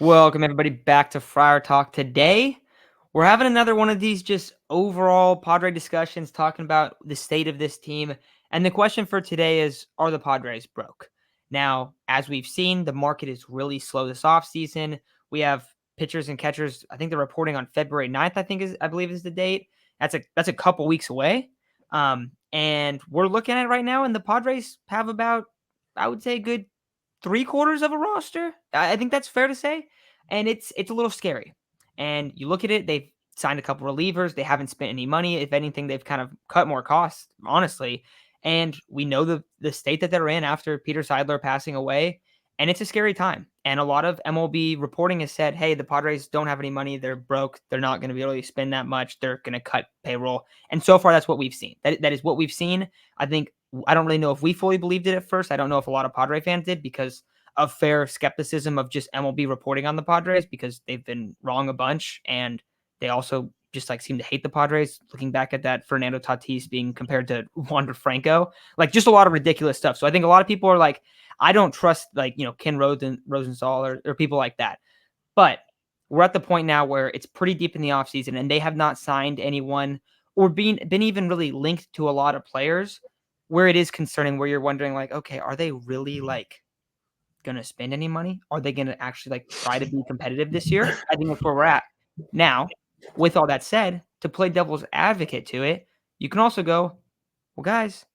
Welcome everybody back to Friar Talk. Today, we're having another one of these just overall Padre discussions talking about the state of this team. And the question for today is, are the Padres broke? Now, as we've seen, the market is really slow this offseason. We have pitchers and catchers. I think they're reporting on February 9th, I believe is the date. That's a couple weeks away. And we're looking at it right now, and the Padres have about, I would say, a good three-quarters of a roster. I think that's fair to say, and it's a little scary. And you look at it, they've signed a couple relievers. They haven't spent any money. If anything, they've kind of cut more costs, honestly. And we know the state that they're in after Peter Seidler passing away, and it's a scary time. And a lot of MLB reporting has said, hey, the Padres don't have any money. They're broke. They're not going to be able to spend that much. They're going to cut payroll. And so far, that's what we've seen. That is what we've seen. I don't really know if we fully believed it at first. I don't know if a lot of Padre fans did because of fair skepticism of just MLB reporting on the Padres because they've been wrong a bunch, and they also just like seem to hate the Padres. Looking back at that Fernando Tatis being compared to Wander Franco, like just a lot of ridiculous stuff. So I think a lot of people are like, I don't trust Ken Rosenthal or people like that. But we're at the point now where it's pretty deep in the offseason and they have not signed anyone or been even really linked to a lot of players where it is concerning, where you're wondering like, okay, are they really like going to spend any money? Are they going to actually like try to be competitive this year? I think that's where we're at. Now, with all that said, to play devil's advocate to it, you can also go, well, guys,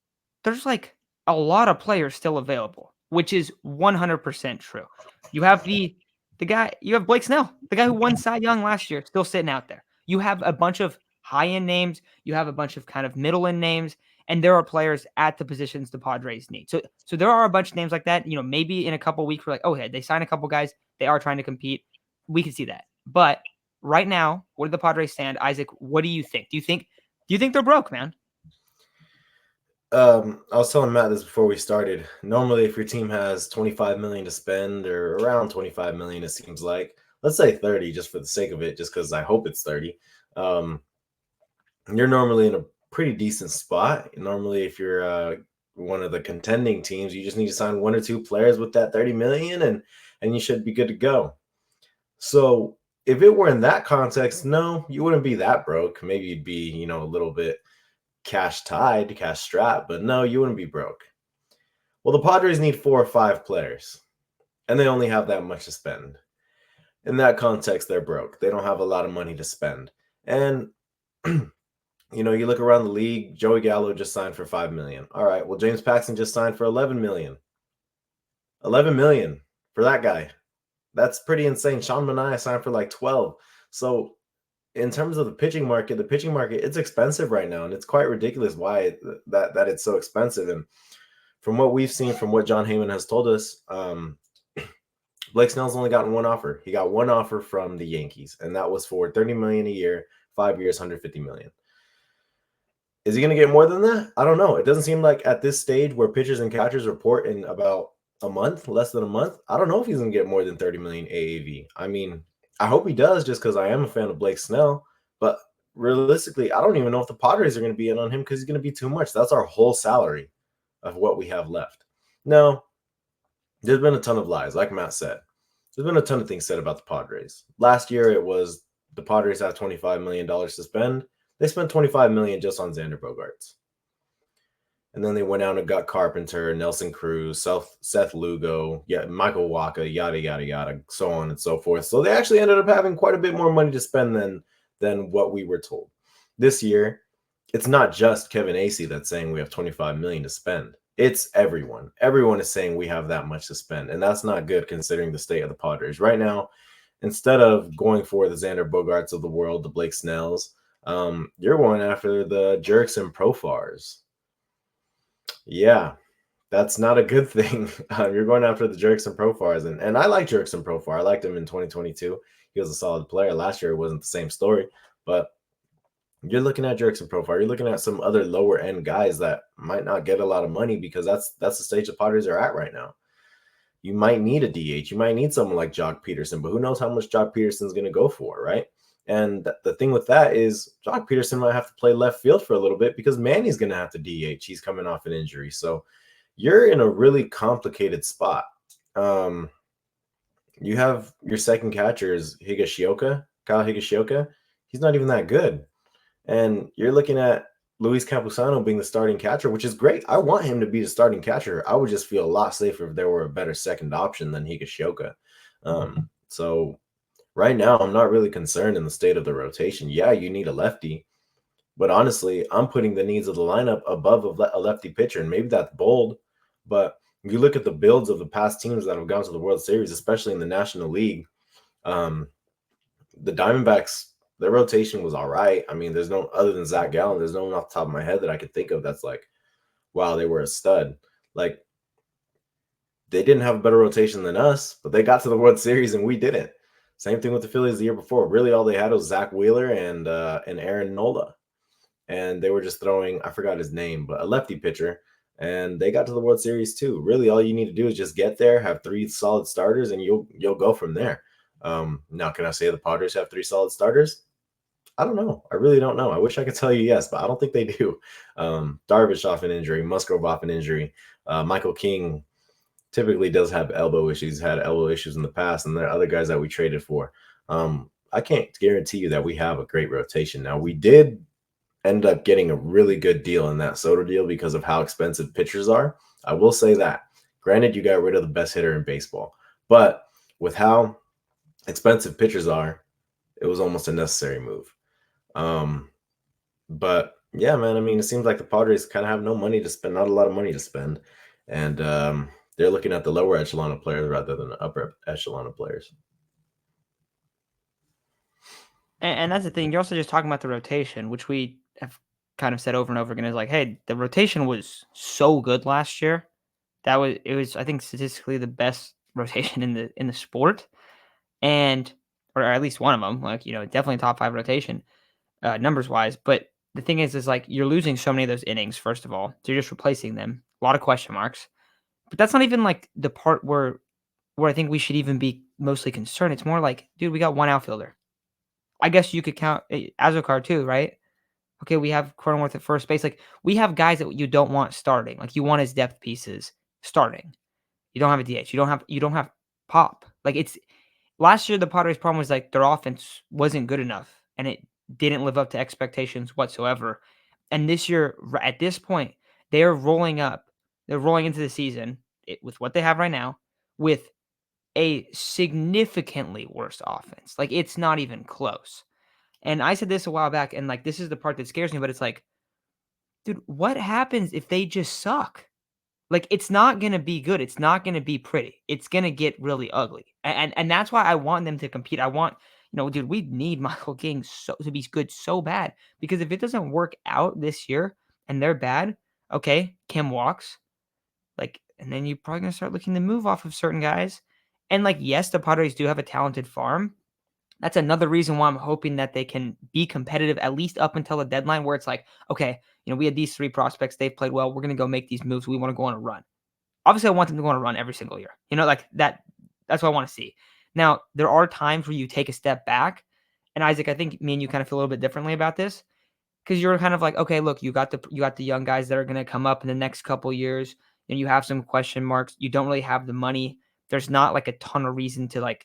there's like a lot of players still available, which is 100% true. You have you have Blake Snell, the guy who won Cy Young last year, still sitting out there. You have a bunch of high-end names. You have a bunch of kind of middle-end names, and there are players at the positions the Padres need. So there are a bunch of names like that. Maybe in a couple weeks we're like, oh, hey, they signed a couple guys. They are trying to compete. We can see that. But right now, where do the Padres stand? Isaac, what do you think? Do you think they're broke, man? I was telling Matt this before we started. Normally, if your team has 25 million to spend, or around 25 million, it seems like, let's say 30, just for the sake of it, just because I hope it's 30. You're normally in a pretty decent spot. Normally, if you're one of the contending teams, you just need to sign one or two players with that 30 million, and you should be good to go. So if it were in that context, no, you wouldn't be that broke. Maybe you'd be, a little bit cash tied, cash strapped, but no, you wouldn't be broke. Well, the Padres need 4 or 5 players, and they only have that much to spend. In that context, they're broke. They don't have a lot of money to spend. And you look around the league, Joey Gallo just signed for 5 million. All right, well, James Paxton just signed for 11 million. 11 million for that guy. That's pretty insane. Sean Manaea signed for like 12. So in terms of the pitching market, it's expensive right now, and it's quite ridiculous why that it's so expensive. And from what we've seen, from what John Heyman has told us, Blake Snell's only gotten one offer. He got one offer from the Yankees, and that was for 30 million a year, 5 years, 150 million. Is he going to get more than that? I don't know. It doesn't seem like at this stage where pitchers and catchers report in about a month, less than a month, I don't know if he's going to get more than 30 million AAV. I mean, I hope he does, just because I am a fan of Blake Snell. But realistically, I don't even know if the Padres are going to be in on him, because he's going to be too much. That's our whole salary of what we have left. No, there's been a ton of lies, like Matt said. There's been a ton of things said about the Padres. Last year, it was the Padres have $25 million to spend. They spent $25 million just on Xander Bogaerts. And then they went out and got Carpenter, Nelson Cruz, Seth Lugo, Michael Wacha, yada, yada, yada, so on and so forth. So they actually ended up having quite a bit more money to spend than what we were told. This year, it's not just Kevin Acee that's saying we have $25 million to spend. It's everyone. Everyone is saying we have that much to spend, and that's not good considering the state of the Padres. Right now, instead of going for the Xander Bogaerts of the world, the Blake Snells, you're going after the Jerks and Profars. Yeah, that's not a good thing. You're going after the Jerks and Profars, and I like Jerks and Profar. I liked him in 2022. He was a solid player. Last year, it wasn't the same story, but you're looking at Jerks and Profar. You're looking at some other lower end guys that might not get a lot of money, because that's the stage the Padres are at right now. You might need a DH. You might need someone like Jock Peterson, but who knows how much Jock Peterson's going to go for, right? And the thing with that is Jock Peterson might have to play left field for a little bit, because Manny's going to have to DH. He's coming off an injury. So you're in a really complicated spot. You have your second catcher is Kyle Higashioka. He's not even that good. And you're looking at Luis Campusano being the starting catcher, which is great. I want him to be the starting catcher. I would just feel a lot safer if there were a better second option than Higashioka. So right now, I'm not really concerned in the state of the rotation. Yeah, you need a lefty, but honestly, I'm putting the needs of the lineup above a lefty pitcher, and maybe that's bold. But if you look at the builds of the past teams that have gone to the World Series, especially in the National League, um, the Diamondbacks, their rotation was all right. I mean, there's no other than Zach Gallen. There's no one off the top of my head that I could think of that's like, wow, they were a stud. Like they didn't have a better rotation than us, but they got to the World Series and we didn't. Same thing with the Phillies the year before. Really, all they had was Zach Wheeler and Aaron Nola, and they were just throwing, I forgot his name, but a lefty pitcher, and they got to the World Series too. Really, all you need to do is just get there, have three solid starters, and you'll go from there. Now, can I say the Padres have three solid starters? I don't know. I really don't know. I wish I could tell you yes, but I don't think they do. Darvish off an injury, Musgrove off an injury. Michael King typically does have elbow issues, had elbow issues in the past, and there are other guys that we traded for. I can't guarantee you that we have a great rotation. Now, we did end up getting a really good deal in that Soto deal because of how expensive pitchers are. I will say that. Granted, you got rid of the best hitter in baseball, but with how expensive pitchers are, it was almost a necessary move. But yeah, man, I mean, it seems like the Padres kind of have no money to spend, not a lot of money to spend, and they're looking at the lower echelon of players rather than the upper echelon of players. And that's the thing. You're also just talking about the rotation, which we have kind of said over and over again. Is like, hey, the rotation was so good last year. It was I think statistically the best rotation in the sport, and or at least one of them. Like definitely top 5 rotation numbers wise. But the thing is like you're losing so many of those innings. First of all, so you're just replacing them. A lot of question marks. But that's not even like the part where I think we should even be mostly concerned. It's more like, dude, we got one outfielder. I guess you could count Azokar too, right? Okay, we have Cronenworth at first base. Like we have guys that you don't want starting. Like you want as depth pieces starting. You don't have a DH. You don't have pop. Like it's last year the Padres' problem was like their offense wasn't good enough and it didn't live up to expectations whatsoever. And this year, at this point, they're rolling up. They're rolling into the season with what they have right now with a significantly worse offense. Like it's not even close. And I said this a while back, and like this is the part that scares me, but it's like, dude, what happens if they just suck? Like it's not gonna be good. It's not gonna be pretty. It's gonna get really ugly. And that's why I want them to compete. I want, dude, we need Michael King to be good so bad. Because if it doesn't work out this year and they're bad, okay, Kim walks. Like, and then you're probably gonna start looking to move off of certain guys. And like, yes, the Padres do have a talented farm. That's another reason why I'm hoping that they can be competitive at least up until the deadline where it's like, okay, we had these 3 prospects, they've played well, we're going to go make these moves, we want to go on a run. Obviously, I want them to go on a run every single year. Like that's what I want to see. Now, there are times where you take a step back, and Isaac, I think me and you kind of feel a little bit differently about this because you're kind of like, okay, look, you got the young guys that are going to come up in the next couple years, and you have some question marks. You don't really have the money. There's not like a ton of reason to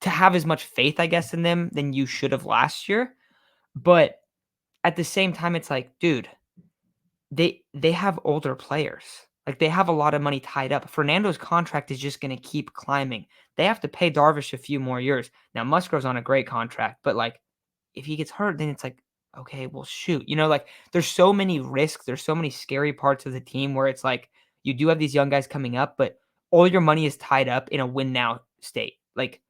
have as much faith, I guess, in them than you should have last year. But at the same time, it's like, dude, they have older players. Like they have a lot of money tied up. Fernando's contract is just going to keep climbing. They have to pay Darvish a few more years. Now Musgrove's on a great contract, but like if he gets hurt, then it's like, okay, well shoot. Like there's so many risks. There's so many scary parts of the team where it's like you do have these young guys coming up, but all your money is tied up in a win now state. Like,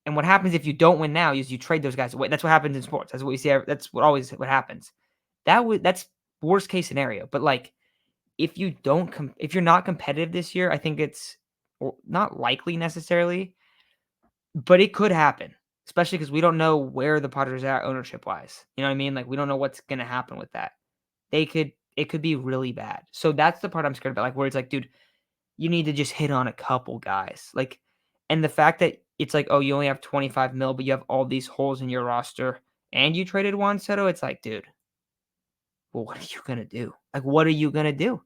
and what happens if you don't win now is you trade those guys away. That's what happens in sports. That's what we see. That's what happens. That's worst case scenario. But like, if you don't, if you're not competitive this year, I think it's not likely necessarily, but it could happen. Especially because we don't know where the Padres are ownership wise. You know what I mean? Like we don't know what's gonna happen with that. It could be really bad. So that's the part I'm scared about. Like where it's like, dude, you need to just hit on a couple guys. Like, and the fact that it's like, oh, you only have 25 mil, but you have all these holes in your roster and you traded Juan Soto, it's like, dude, well, what are you going to do? Like, what are you going to do?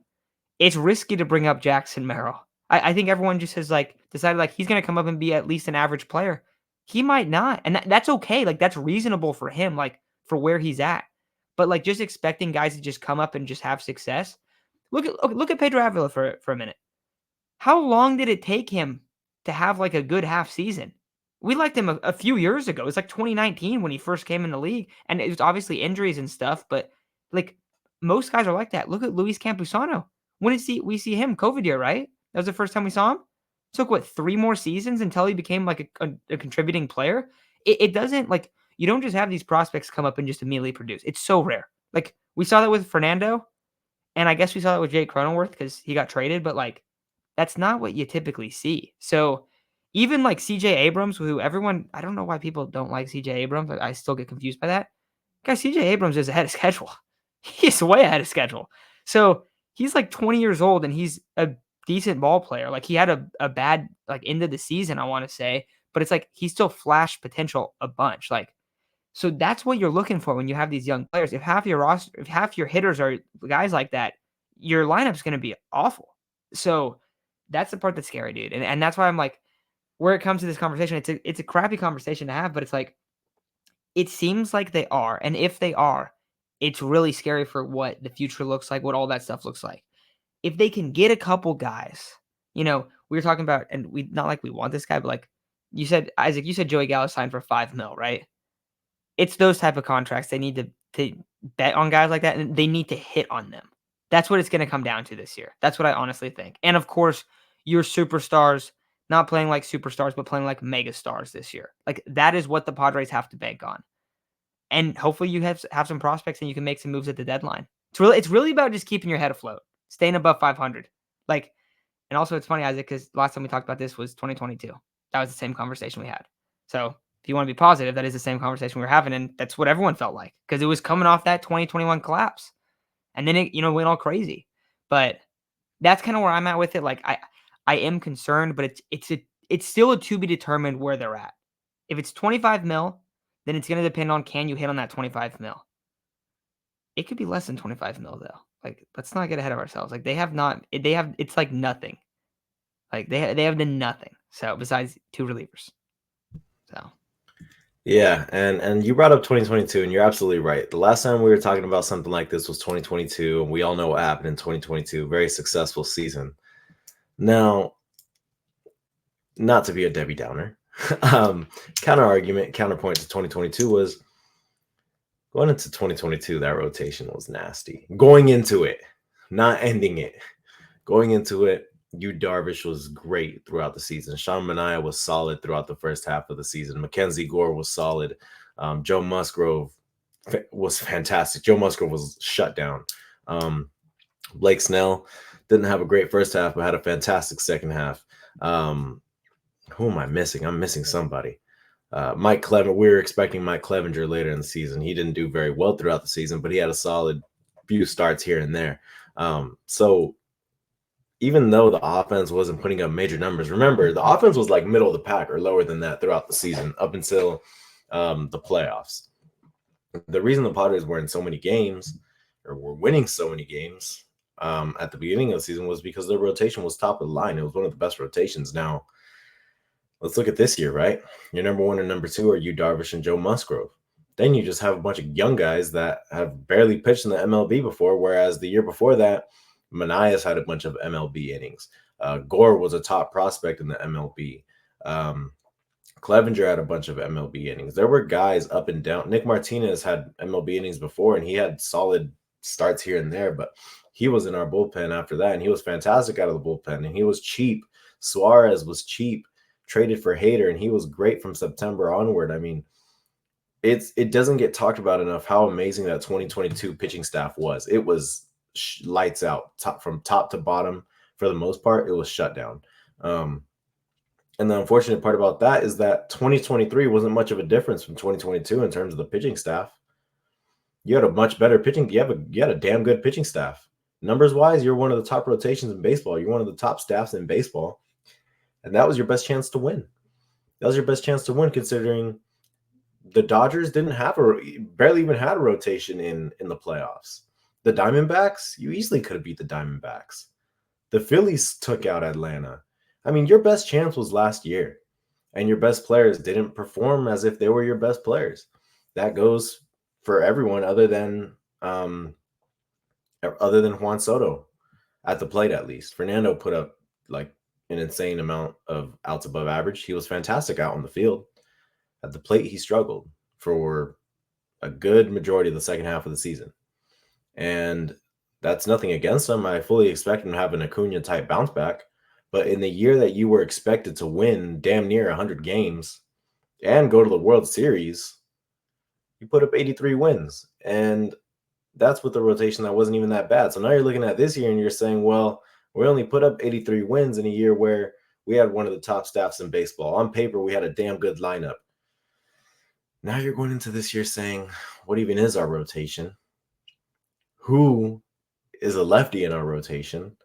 It's risky to bring up Jackson Merrill. I think everyone just has like decided like he's going to come up and be at least an average player. He might not, and that's okay. Like that's reasonable for him, like for where he's at. But like just expecting guys to just come up and just have success. Look at Pedro Avila for a minute. How long did it take him to have like a good half season? We liked him a few years ago. It was like 2019 when he first came in the league, and it was obviously injuries and stuff. But like most guys are like that. Look at Luis Campusano. When did we see him? COVID year, right? That was the first time we saw him. Took what 3 more seasons until he became like a contributing player. It doesn't like you don't just have these prospects come up and just immediately produce. It's so rare. Like we saw that with Fernando, and I guess we saw that with Jake Cronenworth because he got traded. But like that's not what you typically see. So even like CJ Abrams, who everyone, I don't know why people don't like CJ Abrams. I still get confused by that. Guys, CJ Abrams is ahead of schedule. He's way ahead of schedule. So he's like 20 years old and he's a decent ball player. Like he had a bad like end of the season, I want to say, but it's like he still flashed potential a bunch. Like, so that's what you're looking for when you have these young players. If half your roster, if half your hitters are guys like that, your lineup's going to be awful. So that's the part that's scary, dude. And that's why I'm like, where it comes to this conversation, it's a crappy conversation to have, but it's like it seems like they are. And if they are, it's really scary for what the future looks like, what all that stuff looks like. If they can get a couple guys, we were talking about, and we not like we want this guy, but like you said, Isaac, you said Joey Gallo signed for 5 mil, right? It's those type of contracts. They need to bet on guys like that, and they need to hit on them. That's what it's going to come down to this year. That's what I honestly think. And of course, your superstars not playing like superstars, but playing like mega stars this year. Like that is what the Padres have to bank on. And hopefully you have some prospects and you can make some moves at the deadline. It's really about just keeping your head afloat, staying above 500. Like, and also it's funny, Isaac, because last time we talked about this was 2022. That was the same conversation we had. So if you want to be positive, that is the same conversation we were having, and that's what everyone felt like because it was coming off that 2021 collapse, and then it went all crazy. But that's kind of where I'm at with it. Like I am concerned, but it's still a to be determined where they're at. If it's 25 mil, then it's going to depend on can you hit on that 25 mil. It could be less than 25 mil though. Like let's not get ahead of ourselves. Like it's like nothing. Like they have the nothing. So besides 2 relievers. So Yeah, and you brought up 2022, and you're absolutely right. The last time we were talking about something like this was 2022, and we all know what happened in 2022. Very successful season. Now, not to be a Debbie Downer, counterpoint to 2022 was going into 2022, that rotation was nasty. Going into it, not ending it. Going into it, Darvish was great throughout the season. Sean Manaea was solid throughout the first half of the season. Mackenzie Gore was solid. Joe Musgrove was fantastic. Joe Musgrove was shut down. Blake Snell didn't have a great first half, but had a fantastic second half. Who am I missing? I'm missing somebody. Mike Clevenger. We were expecting Mike Clevenger later in the season. He didn't do very well throughout the season, but he had a solid few starts here and there. So even though the offense wasn't putting up major numbers, remember the offense was like middle of the pack or lower than that throughout the season up until the playoffs. The reason the Padres were in so many games or were winning so many games at the beginning of the season was because their rotation was top of the line. It was one of the best rotations. Now, let's look at this year, right? Your number 1 and number 2 are Darvish and Joe Musgrove. Then you just have a bunch of young guys that have barely pitched in the MLB before, whereas the year before that, Manaea's had a bunch of MLB innings. Gore was a top prospect in the MLB. Clevenger had a bunch of MLB innings. There were guys up and down. Nick Martinez had MLB innings before, and he had solid starts here and there, but he was in our bullpen after that, and he was fantastic out of the bullpen, and he was cheap. Suarez was cheap, traded for Hader, and he was great from September onward. I mean, it doesn't get talked about enough how amazing that 2022 pitching staff was. It was lights out, from top to bottom. For the most part, it was shut down. And the unfortunate part about that is that 2023 wasn't much of a difference from 2022 in terms of the pitching staff. You had a much better pitching. You had a damn good pitching staff. Numbers wise, you're one of the top rotations in baseball. You're one of the top staffs in baseball. And that was your best chance to win. That was your best chance to win, considering the Dodgers barely even had a rotation in the playoffs. The Diamondbacks, you easily could have beat the Diamondbacks. The Phillies took out Atlanta. I mean, your best chance was last year, and your best players didn't perform as if they were your best players. That goes for everyone other than Juan Soto at the plate, at least. Fernando put up like an insane amount of outs above average. He was fantastic out on the field. At the plate, he struggled for a good majority of the second half of the season. And that's nothing against him. I fully expect him to have an Acuna type bounce back. But in the year that you were expected to win damn near 100 games and go to the World Series, you put up 83 wins. And that's with the rotation that wasn't even that bad. So now you're looking at this year and you're saying, well, we only put up 83 wins in a year where we had one of the top staffs in baseball. On paper, we had a damn good lineup. Now you're going into this year saying, what even is our rotation? Who is a lefty in our rotation?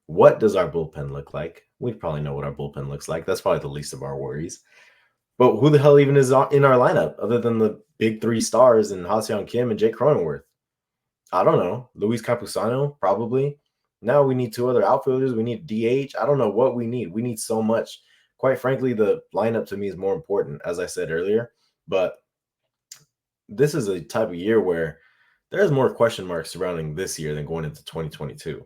What does our bullpen look like? We probably know what our bullpen looks like. That's probably the least of our worries. But who the hell even is in our lineup other than the big three stars and Ha-seong Kim and Jake Cronenworth? I don't know. Luis Capusano, probably. Now we need two other outfielders. We need DH. I don't know what we need. We need so much. Quite frankly, the lineup to me is more important, as I said earlier. But this is a type of year where there's more question marks surrounding this year than going into 2022.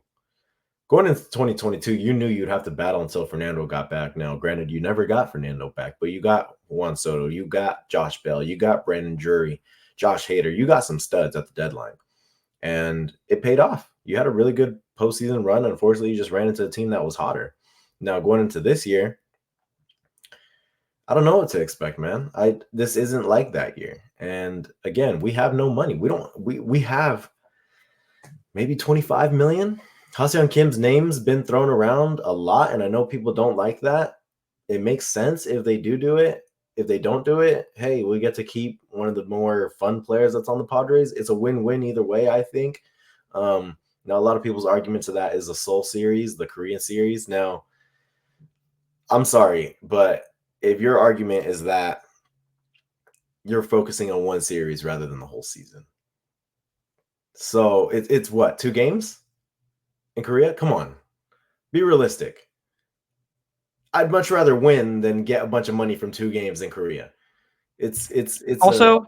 Going into 2022, you knew you'd have to battle until Fernando got back. Now, granted, you never got Fernando back, but you got Juan Soto, you got Josh Bell, you got Brandon Drury, Josh Hader, you got some studs at the deadline. And it paid off. You had a really good postseason run. Unfortunately, you just ran into a team that was hotter. Now, going into this year, I don't know what to expect, man. This isn't like that year. And again, we have no money. We have maybe 25 million. Ha-seong Kim's name's been thrown around a lot, and I know people don't like that. It makes sense if they do it. If they don't do it, hey, we get to keep one of the more fun players that's on the Padres. It's a win-win either way, I think. Now, a lot of people's argument to that is the Seoul series, the Korean series. Now, I'm sorry, but if your argument is that you're focusing on one series rather than the whole season, so it's what, 2 games in Korea? Come on, be realistic. I'd much rather win than get a bunch of money from 2 games in Korea. It's also,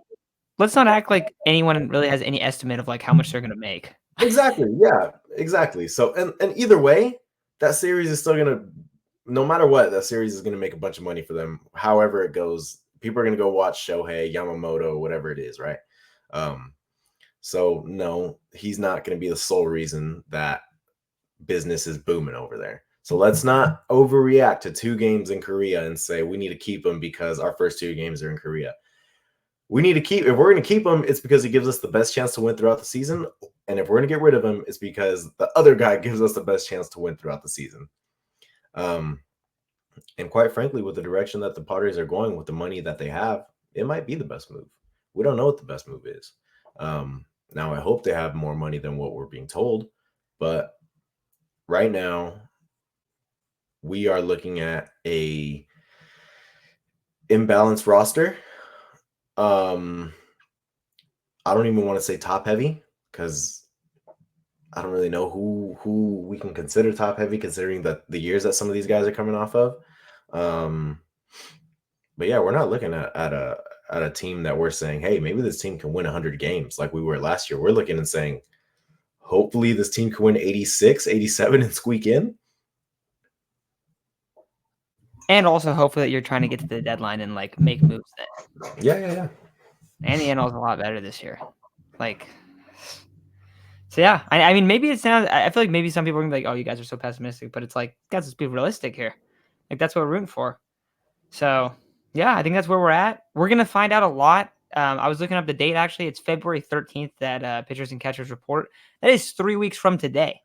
let's not act like anyone really has any estimate of like how much they're going to make. Exactly. Yeah, exactly. So, and either way, that series is still going to, no matter what, that series is going to make a bunch of money for them. However it goes, people are going to go watch Shohei, Yamamoto, whatever it is, right? So no, he's not going to be the sole reason that business is booming over there. So let's not overreact to 2 games in Korea and say we need to keep them because our first 2 games are in Korea. We need to keep, if we're going to keep him, it's because he gives us the best chance to win throughout the season. And if we're going to get rid of him, it's because the other guy gives us the best chance to win throughout the season. And quite frankly, with the direction that the Padres are going with the money that they have, it might be the best move. We don't know what the best move is. Now, I hope they have more money than what we're being told. But right now, we are looking at a imbalanced roster. I don't even want to say top heavy because I don't really know who we can consider top heavy considering the years that some of these guys are coming off of. But yeah, we're not looking at a team that we're saying, hey, maybe this team can win 100 games like we were last year. We're looking and saying, hopefully this team can win 86, 87 and squeak in. And also, hopefully, that you're trying to get to the deadline and like make moves then. Yeah. And the NL is a lot better this year. So yeah, I mean, maybe it sounds. I feel like maybe some people are gonna be like, "Oh, you guys are so pessimistic," but it's like, guys, let's be realistic here. Like that's what we're rooting for. So yeah, I think that's where we're at. We're gonna find out a lot. I was looking up the date. Actually, it's February 13th that pitchers and catchers report. That is 3 weeks from today.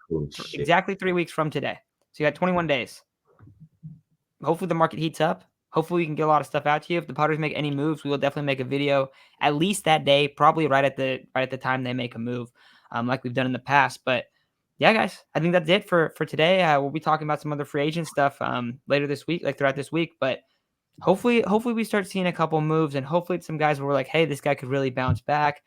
Exactly 3 weeks from today. So you got 21 days. Hopefully the market heats up. Hopefully we can get a lot of stuff out to you. If the Padres make any moves, we will definitely make a video at least that day, probably right at the time they make a move, like we've done in the past. But yeah, guys, I think that's it for today. We'll be talking about some other free agent stuff later this week, like throughout this week. But hopefully we start seeing a couple moves, and hopefully it's some guys where we're like, hey, this guy could really bounce back.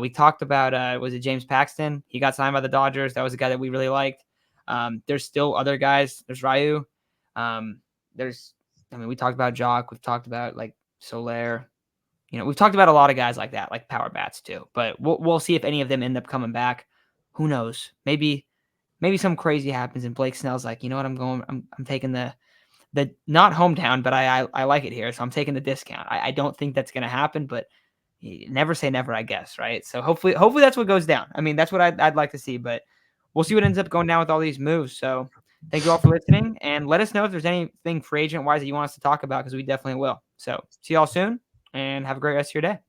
We talked about was it James Paxton? He got signed by the Dodgers. That was a guy that we really liked. There's still other guys. There's Ryu. There's, I mean, we talked about Jock. We've talked about like Soler. We've talked about a lot of guys like that, like power bats too. But we'll see if any of them end up coming back. Who knows? Maybe some crazy happens and Blake Snell's like, you know what, I'm taking the not hometown, but I like it here, so I'm taking the discount. I don't think that's gonna happen, but never say never, I guess, right? So hopefully that's what goes down. I mean, that's what I'd like to see, but we'll see what ends up going down with all these moves. So thank you all for listening, and let us know if there's anything free agent wise that you want us to talk about, because we definitely will. So see y'all soon, and have a great rest of your day.